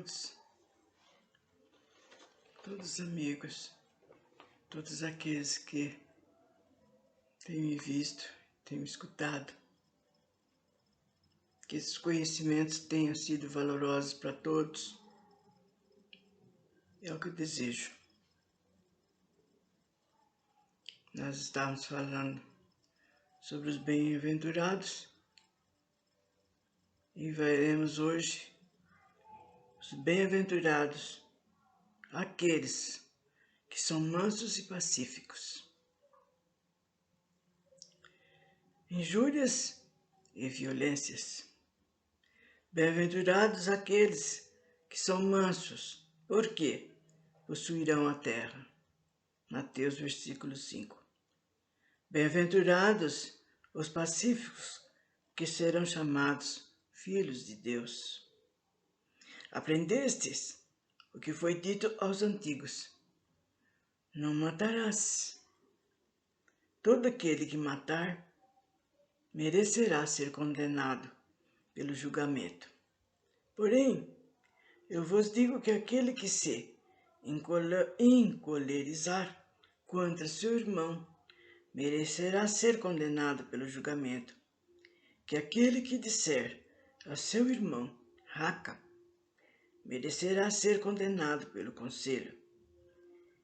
todos os amigos, todos aqueles que têm me visto, têm me escutado. Que esses conhecimentos tenham sido valorosos para todos. É o que eu desejo. Nós estávamos falando sobre os bem-aventurados e veremos hoje os bem-aventurados, aqueles que são mansos e pacíficos. Injúrias e violências. Bem-aventurados aqueles que são mansos, porque possuirão a terra. Mateus, versículo 5. Bem-aventurados os pacíficos, que serão chamados filhos de Deus. Aprendestes o que foi dito aos antigos: não matarás. Todo aquele que matar merecerá ser condenado pelo julgamento. Porém, eu vos digo que aquele que se encolerizar contra seu irmão merecerá ser condenado pelo julgamento. Que aquele que disser a seu irmão, raca, merecerá ser condenado pelo conselho.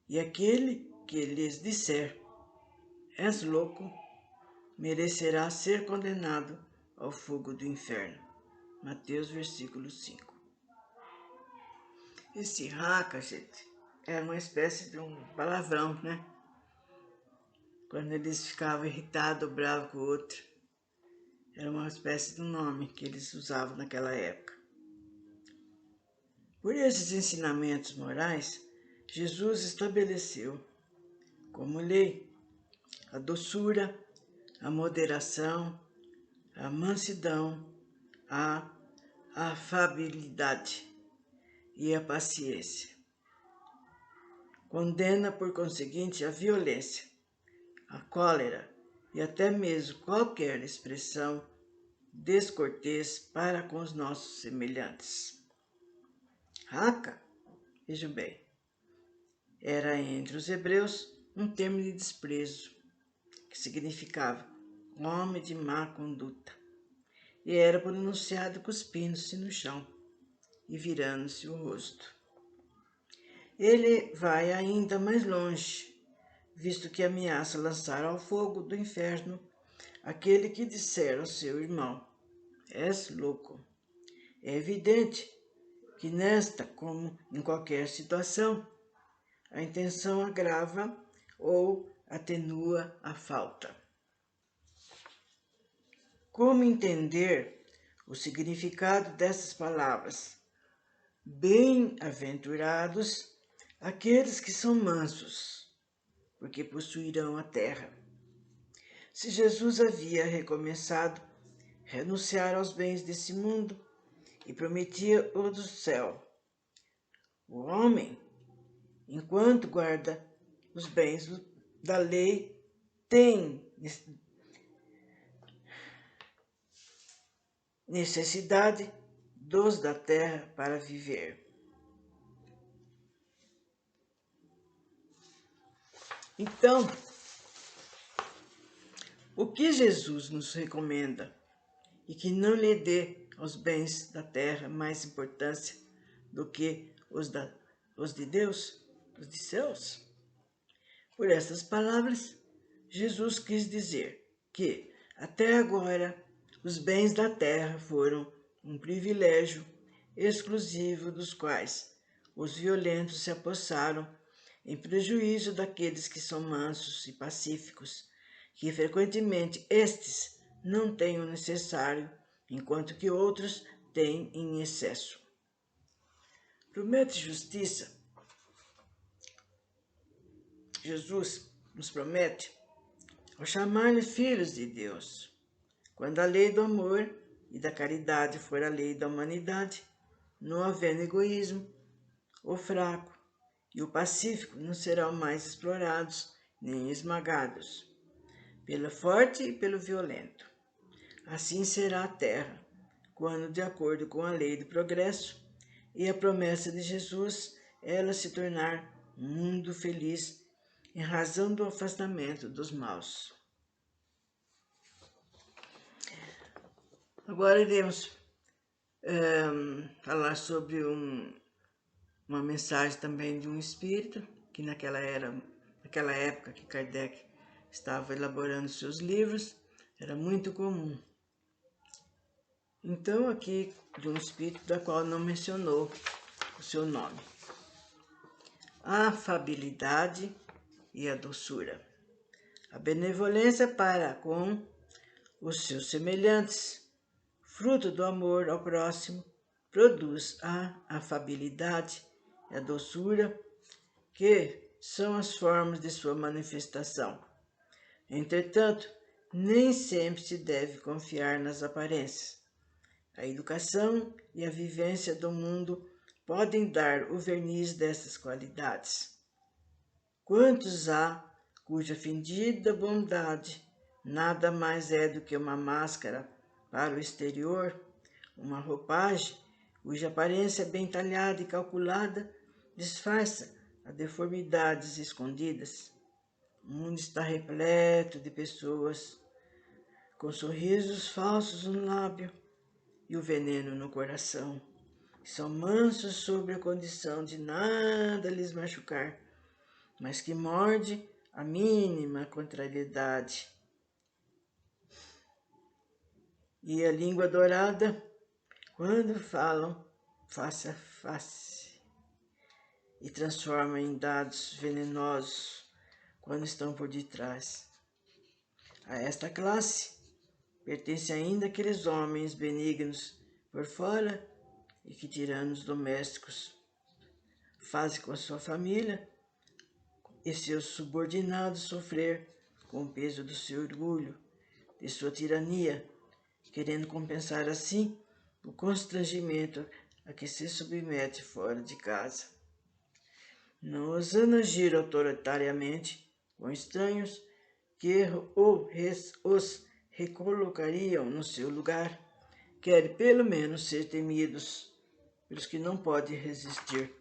E aquele que lhes disser, és louco, merecerá ser condenado ao fogo do inferno. Mateus, versículo 5. Esse raca, gente, era uma espécie de um palavrão, né? Quando eles ficavam irritados, bravos com o outro. Era uma espécie de nome que eles usavam naquela época. Por esses ensinamentos morais, Jesus estabeleceu como lei a doçura, a moderação, a mansidão, a afabilidade e a paciência. Condena, por conseguinte, a violência, a cólera e até mesmo qualquer expressão descortês para com os nossos semelhantes. Raca, vejam bem, era entre os hebreus um termo de desprezo, que significava homem de má conduta, e era pronunciado cuspindo-se no chão e virando-se o rosto. Ele vai ainda mais longe, visto que ameaça lançar ao fogo do inferno aquele que disser ao seu irmão, és louco. É evidente que nesta, como em qualquer situação, a intenção agrava ou atenua a falta. Como entender o significado dessas palavras? Bem-aventurados aqueles que são mansos, porque possuirão a terra. Se Jesus havia recomeçado renunciar aos bens desse mundo e prometia o do céu, o homem, enquanto guarda os bens da lei, tem necessidade dos da terra para viver. Então, o que Jesus nos recomenda e que não lhe dê aos bens da terra mais importância do que os de Deus, os de céus? Por essas palavras, Jesus quis dizer que, até agora, os bens da terra foram um privilégio exclusivo dos quais os violentos se apossaram em prejuízo daqueles que são mansos e pacíficos, que frequentemente estes não têm o necessário, enquanto que outros têm em excesso. Promete justiça. Jesus nos promete ao chamar-lhe filhos de Deus. Quando a lei do amor e da caridade for a lei da humanidade, não havendo egoísmo, o fraco e o pacífico não serão mais explorados nem esmagados pelo forte e pelo violento. Assim será a terra, quando, de acordo com a lei do progresso e a promessa de Jesus é ela se tornar um mundo feliz em razão do afastamento dos maus. Agora iremos falar sobre uma mensagem também de um espírito, que naquela época que Kardec estava elaborando seus livros, era muito comum. Então, aqui, de um espírito da qual não mencionou o seu nome. A afabilidade e a doçura. A benevolência para com os seus semelhantes, fruto do amor ao próximo, produz a afabilidade e a doçura, que são as formas de sua manifestação. Entretanto, nem sempre se deve confiar nas aparências. A educação e a vivência do mundo podem dar o verniz dessas qualidades. Quantos há cuja fingida bondade nada mais é do que uma máscara para o exterior, uma roupagem cuja aparência bem talhada e calculada disfarça as deformidades escondidas. O mundo está repleto de pessoas com sorrisos falsos no lábio e o veneno no coração, que são mansos sobre a condição de nada lhes machucar, mas que morde a mínima contrariedade. E a língua dourada, quando falam face a face, e transformam em dados venenosos quando estão por detrás. A esta classe pertence ainda aqueles homens benignos por fora e que tiranos domésticos fazem com a sua família e seus subordinados sofrer com o peso do seu orgulho, de sua tirania, querendo compensar assim o constrangimento a que se submete fora de casa. Não ousando agir autoritariamente com estranhos que os recolocariam no seu lugar, querem pelo menos ser temidos pelos que não podem resistir.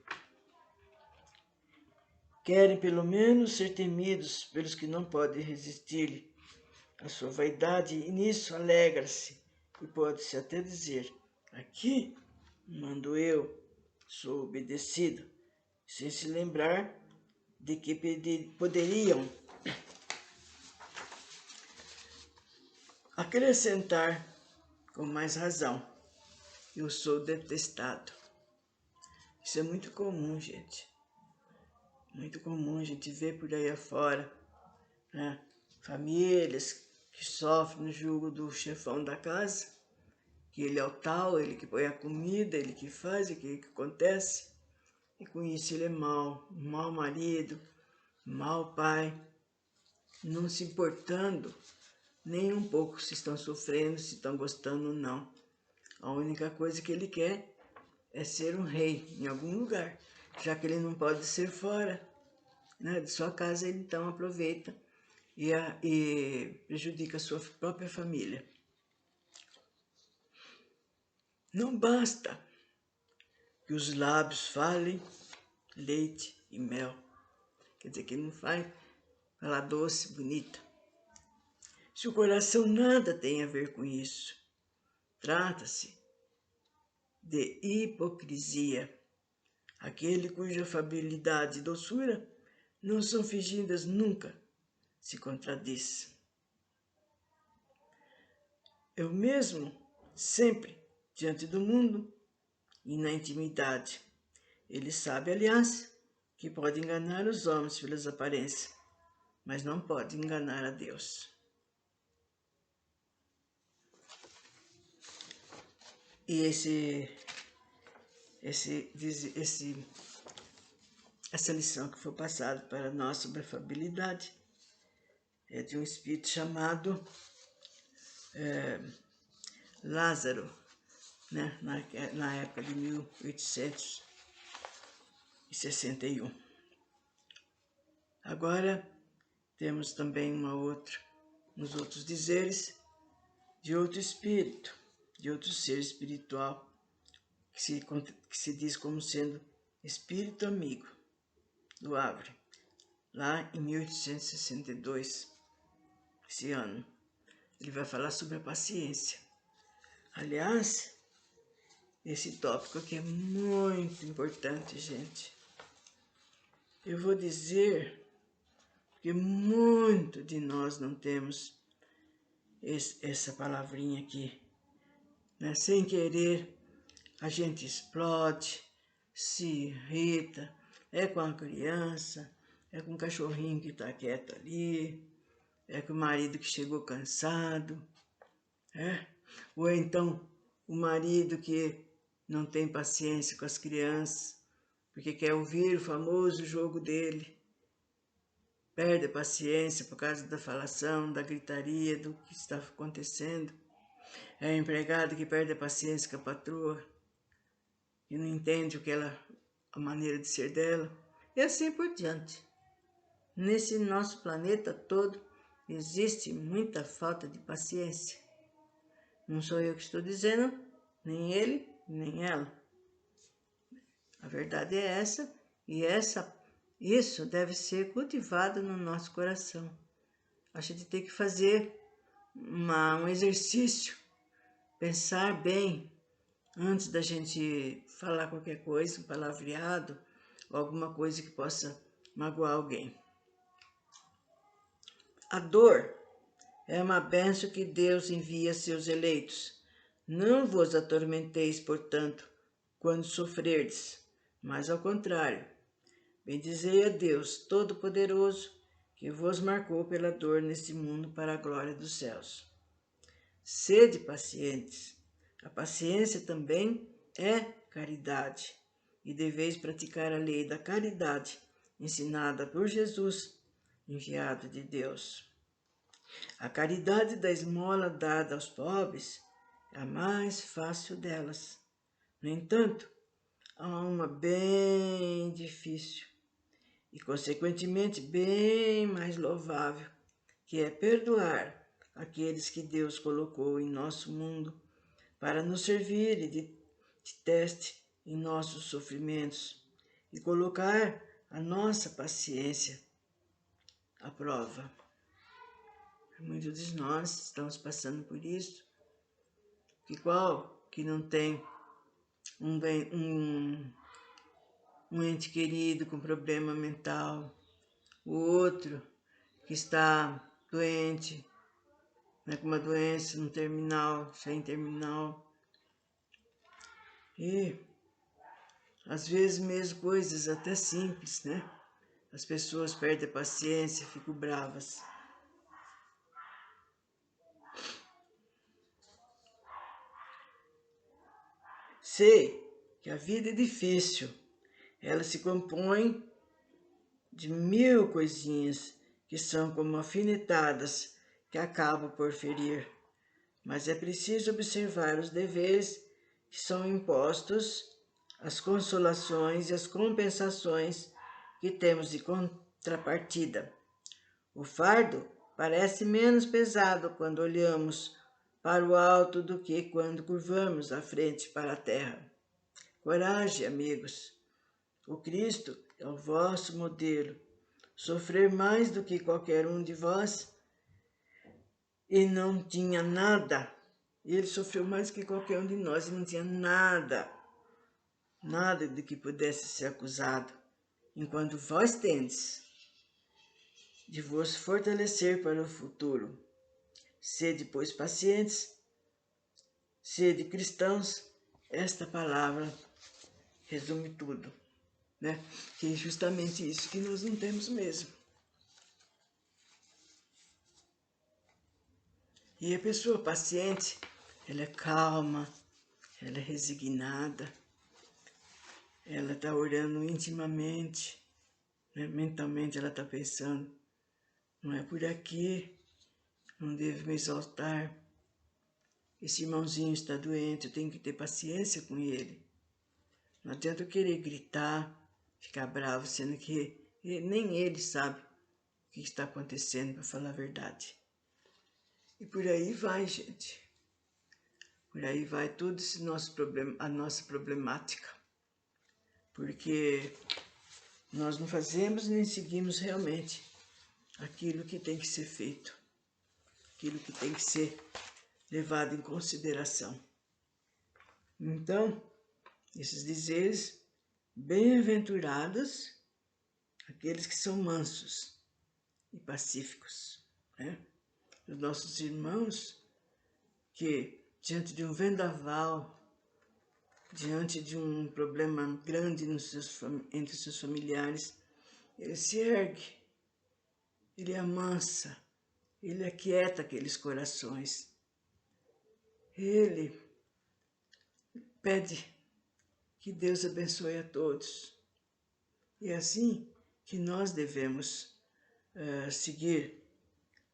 Querem pelo menos ser temidos pelos que não podem resistir à sua vaidade, e nisso alegra-se, e pode-se até dizer: aqui mando eu, sou obedecido, sem se lembrar de que poderiam acrescentar com mais razão: eu sou detestado. Isso é muito comum, gente. Muito comum a gente ver por aí afora, né? Famílias que sofrem no jugo do chefão da casa, que ele é o tal, ele que põe a comida, ele que faz, ele que acontece, e com isso ele é mau marido, mau pai, não se importando nem um pouco se estão sofrendo, se estão gostando ou não. A única coisa que ele quer é ser um rei em algum lugar, já que ele não pode ser fora, né, de sua casa, ele então aproveita e prejudica a sua própria família. Não basta que os lábios falem leite e mel, quer dizer que não faz falar doce, bonita. Se o coração nada tem a ver com isso, trata-se de hipocrisia, aquele cuja afabilidade e doçura não são fingidas nunca se contradiz. Eu mesmo, sempre, diante do mundo e na intimidade. Ele sabe, aliás, que pode enganar os homens pelas aparências, mas não pode enganar a Deus. E essa lição que foi passada para nós sobre afabilidade é de um espírito chamado Lázaro, né, na época de 1861. Agora temos também uns outros dizeres de outro espírito, de outro ser espiritual, que se diz como sendo espírito amigo do Havre, lá em 1862, esse ano. Ele vai falar sobre a paciência. Aliás, esse tópico aqui é muito importante, gente. Eu vou dizer que muito de nós não temos essa palavrinha aqui, né? Sem querer, a gente explode, se irrita, é com a criança, é com o cachorrinho que está quieto ali, é com o marido que chegou cansado, ou então o marido que não tem paciência com as crianças, porque quer ouvir o famoso jogo dele, perde a paciência por causa da falação, da gritaria, do que está acontecendo. É a empregada que perde a paciência com a patroa, que não entende a maneira de ser dela, e assim por diante. Nesse nosso planeta todo existe muita falta de paciência. Não sou eu que estou dizendo, nem ele, nem ela. A verdade é essa, e isso deve ser cultivado no nosso coração. A gente tem que fazer um exercício, pensar bem antes da gente falar qualquer coisa, um palavreado, ou alguma coisa que possa magoar alguém. A dor é uma bênção que Deus envia a seus eleitos. Não vos atormenteis, portanto, quando sofrerdes, mas ao contrário, bendizei a Deus Todo-Poderoso, que vos marcou pela dor neste mundo para a glória dos céus. Sede pacientes. A paciência também é caridade, e deveis praticar a lei da caridade, ensinada por Jesus, enviado de Deus. A caridade da esmola dada aos pobres é a mais fácil delas. No entanto, há uma bem difícil e, consequentemente, bem mais louvável, que é perdoar aqueles que Deus colocou em nosso mundo para nos servir de teste em nossos sofrimentos e colocar a nossa paciência à prova. Muitos de nós estamos passando por isso, que não tem um ente querido com problema mental, o outro que está doente, né, com uma doença no terminal, sem terminal. E às vezes mesmo coisas até simples, né? As pessoas perdem a paciência, ficam bravas. Sei que a vida é difícil. Ela se compõe de 1000 coisinhas que são como alfinetadas que acabam por ferir. Mas é preciso observar os deveres que são impostos, as consolações e as compensações que temos de contrapartida. O fardo parece menos pesado quando olhamos para o alto do que quando curvamos a frente para a terra. Coragem, amigos. O Cristo é o vosso modelo. Sofrer mais do que qualquer um de vós e não tinha nada. Ele sofreu mais que qualquer um de nós e não tinha nada de que pudesse ser acusado, enquanto vós tendes de vos fortalecer para o futuro. Sede, pois, pacientes, sede cristãos. Esta palavra resume tudo, né? Que é justamente isso que nós não temos mesmo. E a pessoa paciente, ela é calma, ela é resignada, ela está orando intimamente, né? Mentalmente ela está pensando, não é por aqui, não devo me exaltar. Esse irmãozinho está doente, eu tenho que ter paciência com ele. Não adianta eu querer gritar, ficar bravo, sendo que nem ele sabe o que está acontecendo, para falar a verdade. E por aí vai, gente. Por aí vai todo esse nosso problema, a nossa problemática. Porque nós não fazemos nem seguimos realmente aquilo que tem que ser feito, aquilo que tem que ser levado em consideração. Então, esses dizeres, bem-aventurados aqueles que são mansos e pacíficos, né? Os nossos irmãos que, diante de um vendaval, diante de um problema grande entre os seus familiares, ele se ergue, ele amansa, ele aquieta aqueles corações. Ele pede que Deus abençoe a todos. E é assim que nós devemos seguir,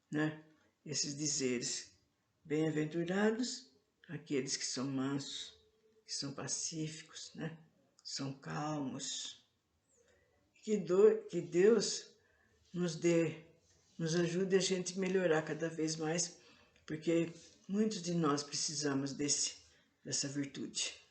né, esses dizeres. Bem-aventurados aqueles que são mansos, que são pacíficos, né, são calmos. Que Deus nos ajude a gente melhorar cada vez mais, porque muitos de nós precisamos dessa virtude.